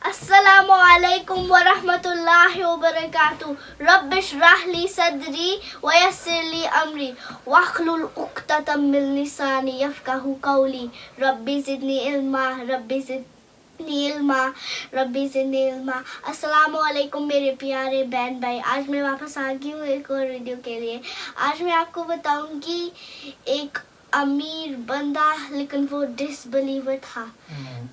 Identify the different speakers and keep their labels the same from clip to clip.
Speaker 1: السلام علیکم ورحمۃ اللہ وبرکاتہ. رب اشرح لی صدری ویسر لی امری واحلل عقدۃ من لسانی یفقہوا قولی. ربی زدنی علما ربی زدنی علما ربی زدنی علما. السلام علیکم میرے پیارے بہن بھائی. آج میں واپس آ گئی ہوں ایک اور ویڈیو کے لیے. آج میں آپ کو بتاؤں گی ایک امیر بندہ لیکن وہ ڈس بلیور تھا.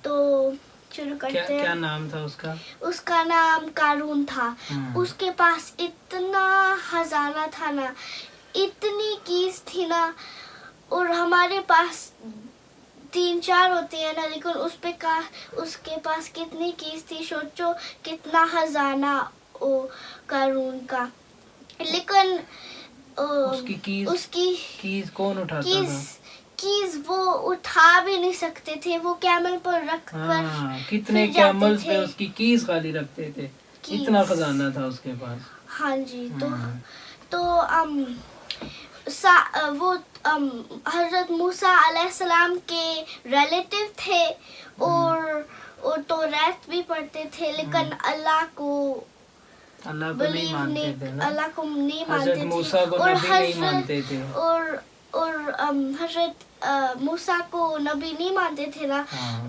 Speaker 1: تو شروع کرتے ہیں.
Speaker 2: کیا نام تھا اس کا؟
Speaker 1: اس کا نام قارون تھا. اس کے پاس اتنا خزانہ تھا نا, اتنی کیز تھی نا, اور ہمارے پاس 3-4 ہوتے ہیں نا, لیکن اس کے پاس کتنی کیز تھی. سوچو کتنا خزانہ قارون کا. لیکن
Speaker 2: اس کی کیز کون اٹھاتا تھا؟
Speaker 1: کیز وہ اٹھا بھی نہیں سکتے تھے, وہ کیمل پر رکھ کر
Speaker 2: کتنے کیمل پہ اس کی کیز خالی رکھتے تھے, اتنا خزانہ تھا اس کے پاس.
Speaker 1: ہاں جی. تو وہ حضرت موسیٰ علیہ السلام کے ریلیٹیو تھے اور تو ریت بھی پڑھتے تھے, لیکن اللہ کو
Speaker 2: نہیں مانتے تھے.
Speaker 1: اللہ کو نہیں مانتے
Speaker 2: حضرت موسیٰ کو نبی نہیں مانتے تھے.
Speaker 1: اور حضرت موسیٰ کو نبی نہیں مانتے تھے نا.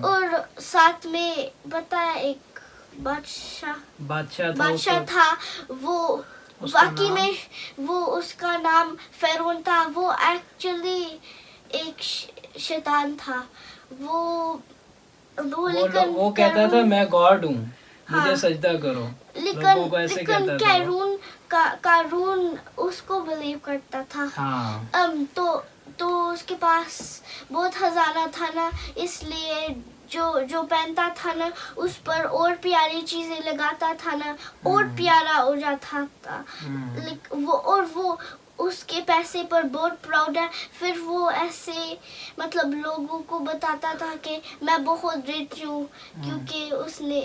Speaker 1: اور ساتھ میں پتہ ہے ایک بادشاہ تھا, وہ واقعی میں وہ اس کا نام فرعون تھا. وہ ایکچولی ایک شیطان تھا.
Speaker 2: وہ کہتا تھا میں گاڈ ہوں, مجھے سجدہ کرو.
Speaker 1: لیکن قارون اس کو بلیو کرتا تھا. تو اس کے پاس بہت خزانہ تھا نا, اس لیے جو پہنتا تھا نا اس پر اور پیاری چیزیں لگاتا تھا نا, اور پیارا ہو جاتا تھا. وہ اس کے پیسے پر بہت پراؤڈ ہے. پھر وہ ایسے مطلب لوگوں کو بتاتا تھا کہ میں بہت رچ ہوں, کیونکہ اس نے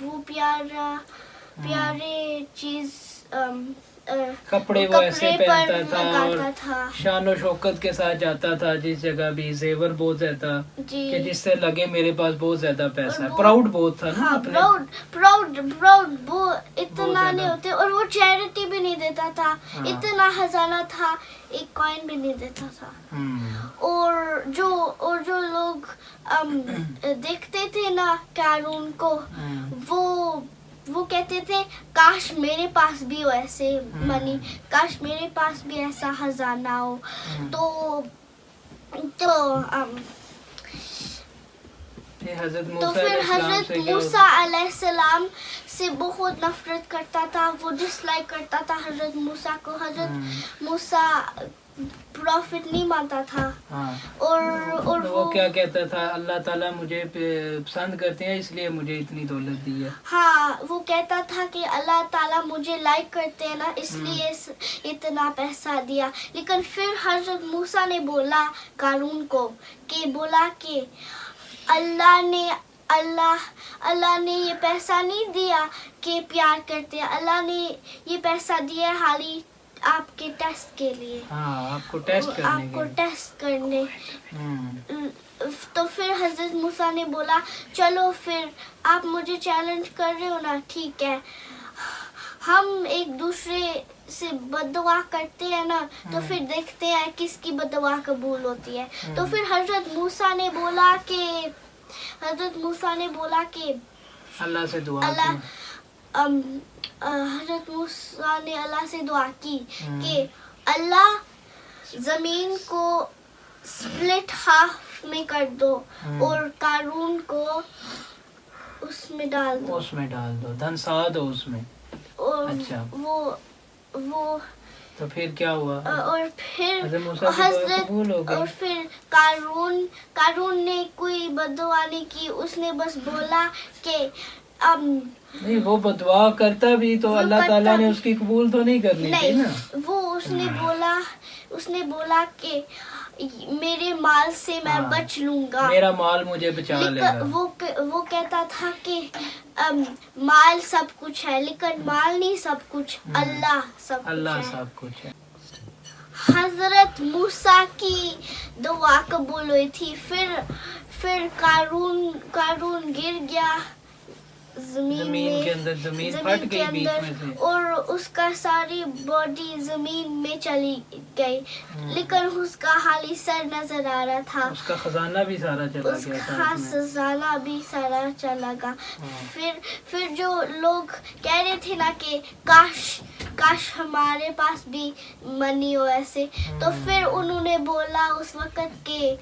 Speaker 1: وہ پیارے چیز
Speaker 2: کپڑے وہ ایسے پہنتا تھا اور شان و شوکت کے ساتھ جاتا تھا جس جگہ بھی. زیور بہت زیادہ کہ جس سے لگے میرے پاس بہت زیادہ پیسہ ہے. پراؤڈ بہت تھا نا.
Speaker 1: پراؤڈ وہ اتنا نہیں ہوتے. اور وہ چیریٹی بھی نہیں دیتا تھا, اتنا خزانہ تھا, ایک کوائن بھی نہیں دیتا تھا. اور جو لوگ دیکھتے تھے نا قارون کو, وہ کہتے تھے کاش میرے پاس بھی ہو ایسے منی, کاش میرے پاس بھی ایسا خزانہ ہو. تو پھر حضرت موسیٰ علیہ السلام سے بہت نفرت کرتا تھا. وہ ڈس لائک کرتا تھا حضرت موسیٰ کو. حضرت موسیٰ پروفٹ نہیں مانتا تھا. اور
Speaker 2: وہ کیا کہتا تھا, اللہ تعالیٰ مجھے پسند کرتے ہیں اس لیے مجھے اتنی دولت دی ہے.
Speaker 1: ہاں, وہ کہتا تھا کہ اللہ تعالیٰ مجھے لائک کرتے ہیں نا, اس لیے اتنا پیسہ دیا. لیکن پھر حضرت موسیٰ نے بولا قارون کو کہ اللہ نے یہ پیسہ نہیں دیا کہ پیار کرتے, اللہ نے یہ پیسہ دیا حالی آپ کے ٹیسٹ کے لیے,
Speaker 2: آپ کو ٹیسٹ
Speaker 1: کرنے. تو پھر حضرت موسیٰ نے بولا چلو پھر آپ مجھے چیلنج کر رہے ہو نا, ٹھیک ہے, ہم ایک دوسرے سے بد دعا کرتے ہیں نا, تو پھر دیکھتے ہیں کس کی بد دعا قبول ہوتی ہے. تو پھر حضرت موسیٰ نے بولا کہ
Speaker 2: اللہ سے دعا
Speaker 1: حضرت موسیٰ نے اللہ سے دعا کی کہ اللہ زمین کو سپلٹ ہاف میں کر دو اور قارون کو اس میں ڈال دو,
Speaker 2: دھنسا دو اس میں.
Speaker 1: اچھا, وہ
Speaker 2: تو پھر کیا ہوا؟
Speaker 1: اور پھر قارون نے کوئی بددعا نہیں کی. اس نے بس بولا کہ
Speaker 2: نہیں, وہ بددعا کرتا بھی تو اللہ تعالیٰ نے اس کی قبول تو نہیں کرنی تھی نا.
Speaker 1: اس نے بولا کہ میرے مال سے میں بچ لوں گا,
Speaker 2: میرا مال مجھے بچا لے گا.
Speaker 1: وہ کہتا تھا کہ مال سب کچھ ہے, لیکن مال نہیں سب کچھ, اللہ سب کچھ ہے. حضرت موسیٰ کی دعا قبول ہوئی تھی. پھر قارون گر گیا
Speaker 2: زمین کے اندر زمین پھٹ گئی بیچ میں سے
Speaker 1: اور اس کا ساری باڈی زمین میں چلی گئی، لیکن اس کا خالی سر نظر آ رہا تھا،
Speaker 2: اس کا خزانہ بھی سارا چلا
Speaker 1: اس
Speaker 2: گیا
Speaker 1: کا خزانہ بھی سارا چلا گیا۔ پھر جو لوگ کہہ رہے تھے نا کہ کاش ہمارے پاس بھی منی ہو ایسے، تو پھر انہوں نے بولا اس وقت کہ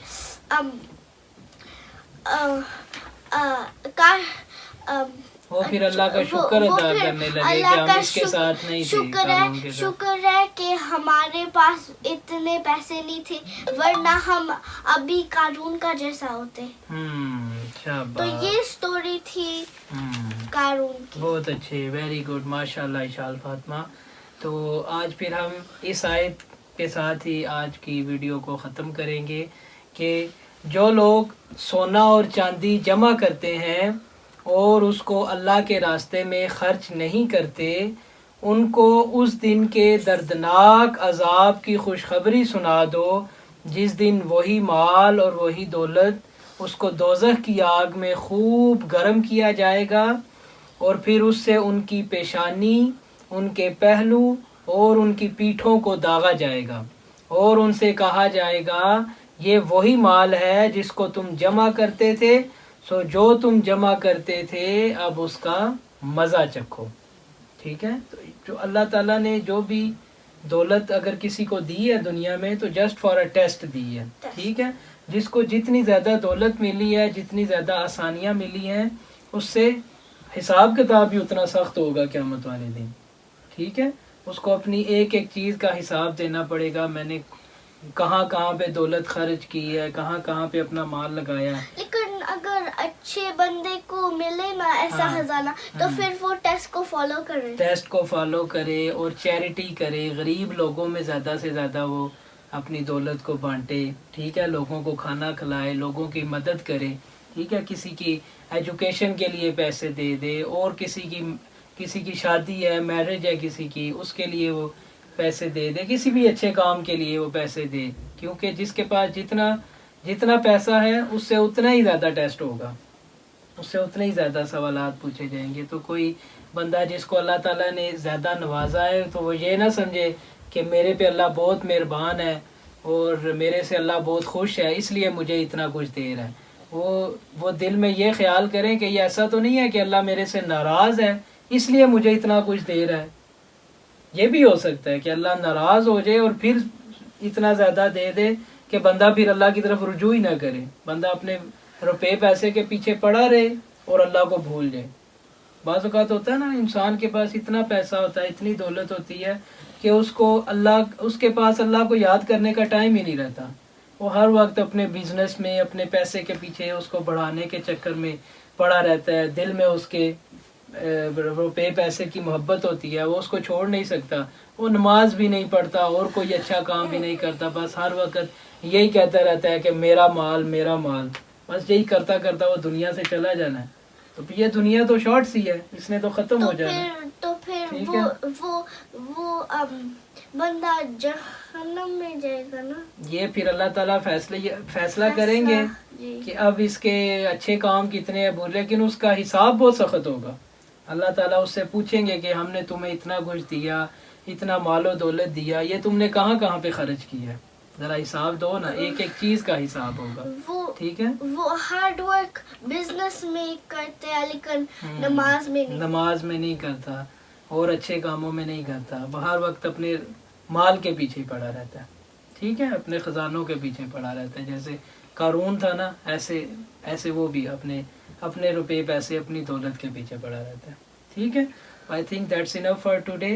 Speaker 2: وہ پھر اللہ کا شکر ادا کرنے لگے کہ ہم اس کے ساتھ نہیں تھے۔
Speaker 1: شکر ہے کہ ہمارے پاس اتنے پیسے نہیں تھے، ورنہ ہم ابھی قارون کا جیسا ہوتے۔ تو یہ سٹوری تھی قارون کی۔
Speaker 2: بہت اچھے، ویری گڈ، ماشاء اللہ اشال فاطمہ۔ تو آج پھر ہم اس آیت کے ساتھ ہی آج کی ویڈیو کو ختم کریں گے کہ جو لوگ سونا اور چاندی جمع کرتے ہیں اور اس کو اللہ کے راستے میں خرچ نہیں کرتے، ان کو اس دن کے دردناک عذاب کی خوشخبری سنا دو، جس دن وہی مال اور وہی دولت اس کو دوزخ کی آگ میں خوب گرم کیا جائے گا، اور پھر اس سے ان کی پیشانی، ان کے پہلو اور ان کی پیٹھوں کو داغا جائے گا، اور ان سے کہا جائے گا یہ وہی مال ہے جس کو تم جمع کرتے تھے، سو جو تم جمع کرتے تھے اب اس کا مزہ چکھو۔ ٹھیک ہے، تو جو اللہ تعالیٰ نے جو بھی دولت اگر کسی کو دی ہے دنیا میں تو جسٹ فار اے ٹیسٹ دی ہے۔ ٹھیک ہے، جس کو جتنی زیادہ دولت ملی ہے، جتنی زیادہ آسانیاں ملی ہیں، اس سے حساب کتاب بھی اتنا سخت ہوگا قیامت والے دن۔ ٹھیک ہے، اس کو اپنی ایک ایک چیز کا حساب دینا پڑے گا، میں نے کہاں کہاں پہ دولت خرچ کی ہے، کہاں کہاں پہ اپنا مال لگایا۔
Speaker 1: لیکن اگر اچھے بندے کو ملے نا ایسا خزانہ تو پھر وہ ٹیسٹ کو فالو کرے اور چیریٹی کرے، غریب لوگوں میں زیادہ سے زیادہ وہ اپنی دولت کو بانٹے۔ ٹھیک ہے، لوگوں کو کھانا کھلائے، لوگوں کی مدد کرے۔ ٹھیک ہے، کسی کی ایجوکیشن کے لیے پیسے دے دے، اور کسی کی شادی ہے، میرج ہے کسی کی، اس کے لیے وہ پیسے دے دے، کسی بھی اچھے کام کے لیے وہ پیسے دے، کیونکہ جس کے پاس جتنا پیسہ ہے اس سے اتنا ہی زیادہ ٹیسٹ ہوگا، اس سے اتنے ہی زیادہ سوالات پوچھے جائیں گے۔ تو کوئی بندہ جس کو اللہ تعالیٰ نے زیادہ نوازا ہے تو وہ یہ نہ سمجھے کہ میرے پہ اللہ بہت مہربان ہے اور میرے سے اللہ بہت خوش ہے اس لیے مجھے اتنا کچھ دے رہا ہے۔ وہ دل میں یہ خیال کریں کہ یہ ایسا تو نہیں ہے کہ اللہ میرے سے ناراض ہے اس لیے مجھے اتنا کچھ دے رہا ہے۔ یہ بھی ہو سکتا ہے کہ اللہ ناراض ہو جائے اور پھر اتنا زیادہ دے دے کہ بندہ پھر اللہ کی طرف رجوع ہی نہ کرے، بندہ اپنے روپے پیسے کے پیچھے پڑا رہے اور اللہ کو بھول جائے۔ بعض اوقات ہوتا ہے نا، انسان کے پاس اتنا پیسہ ہوتا ہے، اتنی دولت ہوتی ہے کہ اس کے پاس اللہ کو یاد کرنے کا ٹائم ہی نہیں رہتا، وہ ہر وقت اپنے بزنس میں، اپنے پیسے کے پیچھے، اس کو بڑھانے کے چکر میں پڑا رہتا ہے، دل میں اس کے روپے پیسے کی محبت ہوتی ہے، وہ اس کو چھوڑ نہیں سکتا، وہ نماز بھی نہیں پڑھتا اور کوئی اچھا کام بھی نہیں کرتا، بس ہر وقت یہی کہتا رہتا ہے کہ میرا مال میرا مال، بس یہی کرتا کرتا وہ دنیا سے چلا جانا ہے۔ تو یہ دنیا تو شارٹ سی ہے، اس نے تو ختم ہو جانا ہے۔ تو پھر وہ بندہ جہنم میں جائے گا نا۔ یہ
Speaker 2: پھر اللہ تعالیٰ فیصلہ کریں گے کہ اب اس کے اچھے کام کتنے ہیں برے، لیکن اس کا حساب بہت سخت ہوگا۔ اللہ تعالیٰ اس سے پوچھیں گے کہ ہم نے تمہیں اتنا کچھ دیا، اتنا مال و دولت دیا، یہ تم نے کہاں کہاں پہ خرچ کیا ہے، ذرا حساب دو نا، ایک ایک چیز کا حساب ہوگا۔ ٹھیک ہے،
Speaker 1: وہ ہارڈ ورک بزنس میں کرتے ہیں لیکن نماز میں نہیں
Speaker 2: کرتا اور اچھے کاموں میں نہیں کرتا، وہ ہر وقت اپنے مال کے پیچھے پڑا رہتا ہے۔ ٹھیک ہے، اپنے خزانوں کے پیچھے پڑا رہتا ہے، جیسے قارون تھا نا، ایسے وہ بھی اپنے روپے پیسے، اپنی دولت کے پیچھے پڑا رہتا ہے۔ ٹھیک ہے، I think that's enough for today.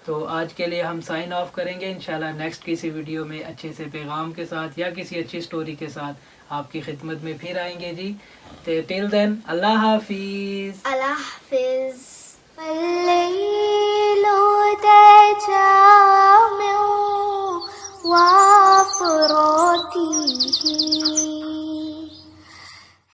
Speaker 2: تو آج کے لیے ہم سائن آف کریں گے، انشاءاللہ نیکسٹ کسی ویڈیو میں اچھے سے پیغام کے ساتھ یا کسی اچھی سٹوری کے ساتھ آپ کی خدمت میں پھر آئیں گے جی۔ ٹل دین اللہ حافظ۔